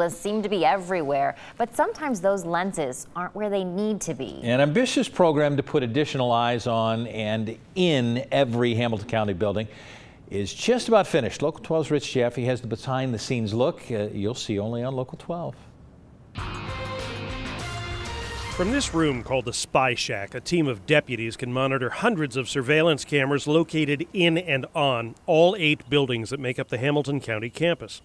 cameras seem to be everywhere, but sometimes those lenses aren't where they need to be. An ambitious program to put additional eyes on and in every Hamilton County building is just about finished. Local 12's Rich Jaffe has the behind-the-scenes look you'll see only on Local 12. From this room called the Spy Shack, a team of deputies can monitor hundreds of surveillance cameras located in and on all 8 buildings that make up the Hamilton County campus.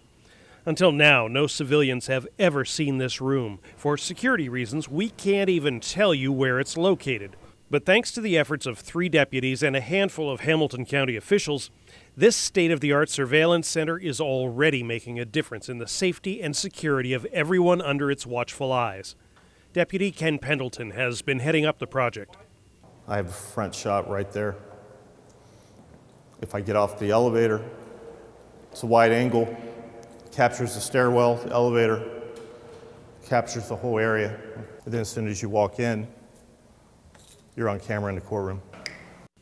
Until now, no civilians have ever seen this room. For security reasons, we can't even tell you where it's located. But thanks to the efforts of 3 deputies and a handful of Hamilton County officials, this state-of-the-art surveillance center is already making a difference in the safety and security of everyone under its watchful eyes. Deputy Ken Pendleton has been heading up the project. I have a front shot right there. If I get off the elevator, it's a wide angle, captures the stairwell, the elevator, captures the whole area. And then as soon as you walk in, you're on camera in the courtroom.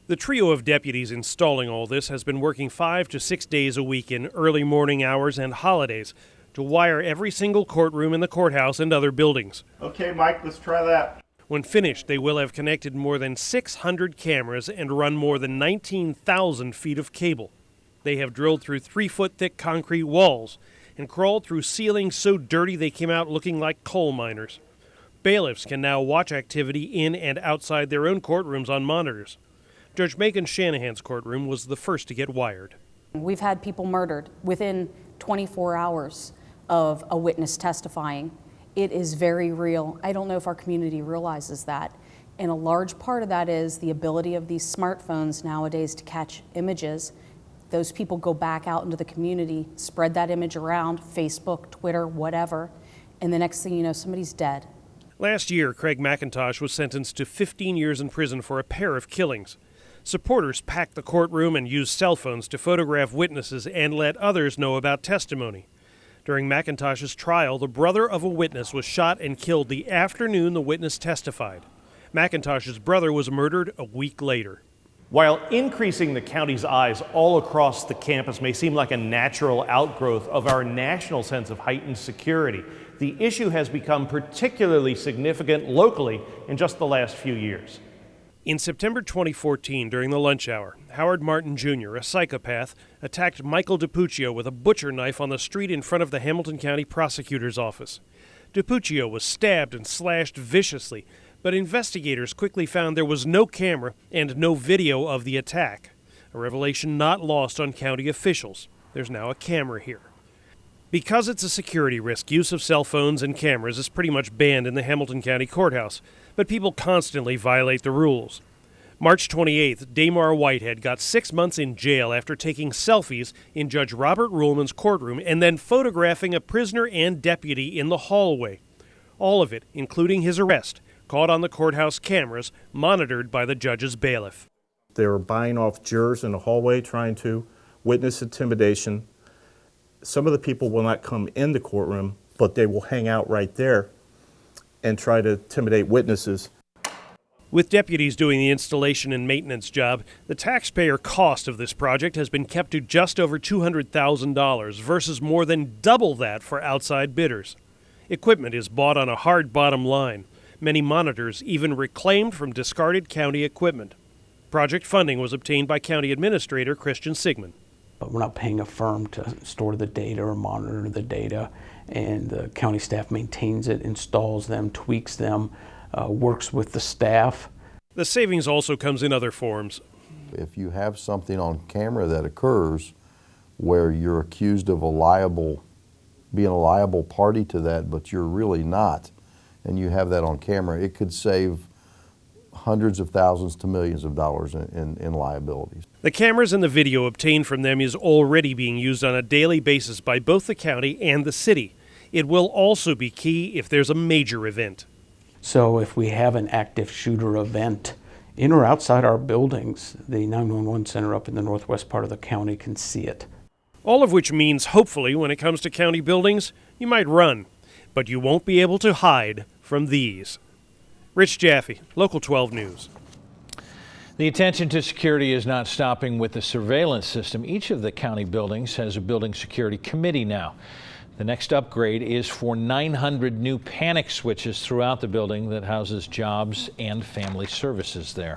The trio of deputies installing all this has been working 5 to 6 days a week in early morning hours and holidays to wire every single courtroom in the courthouse and other buildings. Okay, Mike, let's try that. When finished, they will have connected more than 600 cameras and run more than 19,000 feet of cable. They have drilled through 3-foot-thick concrete walls and crawled through ceilings so dirty they came out looking like coal miners. Bailiffs can now watch activity in and outside their own courtrooms on monitors. Judge Megan Shanahan's courtroom was the first to get wired. We've had people murdered within 24 hours of a witness testifying. It is very real. I don't know if our community realizes that. And a large part of that is the ability of these smartphones nowadays to catch images. Those people go back out into the community, spread that image around, Facebook, Twitter, whatever, and the next thing you know, somebody's dead. Last year, Craig McIntosh was sentenced to 15 years in prison for a pair of killings. Supporters packed the courtroom and used cell phones to photograph witnesses and let others know about testimony. During McIntosh's trial, the brother of a witness was shot and killed the afternoon the witness testified. McIntosh's brother was murdered a week later. While increasing the county's eyes all across the campus may seem like a natural outgrowth of our national sense of heightened security, the issue has become particularly significant locally in just the last few years. In September 2014, during the lunch hour, Howard Martin Jr., a psychopath, attacked Michael DiPuccio with a butcher knife on the street in front of the Hamilton County Prosecutor's Office. DiPuccio was stabbed and slashed viciously, but investigators quickly found there was no camera and no video of the attack, a revelation not lost on county officials. There's now a camera here. Because it's a security risk, use of cell phones and cameras is pretty much banned in the Hamilton County Courthouse, but people constantly violate the rules. March 28th, Damar Whitehead got 6 months in jail after taking selfies in Judge Robert Ruhlman's courtroom and then photographing a prisoner and deputy in the hallway. All of it, including his arrest, caught on the courthouse cameras monitored by the judge's bailiff. They were buying off jurors in the hallway, trying to witness intimidation. Some of the people will not come in the courtroom, but they will hang out right there and try to intimidate witnesses. With deputies doing the installation and maintenance job, the taxpayer cost of this project has been kept to just over $200,000 versus more than double that for outside bidders. Equipment is bought on a hard bottom line. Many monitors even reclaimed from discarded county equipment. Project funding was obtained by County Administrator Christian Sigmund. But we're not paying a firm to store the data or monitor the data, and the county staff maintains it, installs them, tweaks them, works with the staff. The savings also comes in other forms. If you have something on camera that occurs where you're accused of being a liable party to that, but you're really not, and you have that on camera, it could save hundreds of thousands to millions of dollars in liabilities. The cameras and the video obtained from them is already being used on a daily basis by both the county and the city. It will also be key if there's a major event. So if we have an active shooter event in or outside our buildings, the 911 center up in the northwest part of the county can see it. All of which means, hopefully, when it comes to county buildings, you might run, but you won't be able to hide from these. Rich Jaffe, Local 12 News. The attention to security is not stopping with the surveillance system. Each of the county buildings has a building security committee now. The next upgrade is for 900 new panic switches throughout the building that houses jobs and family services there.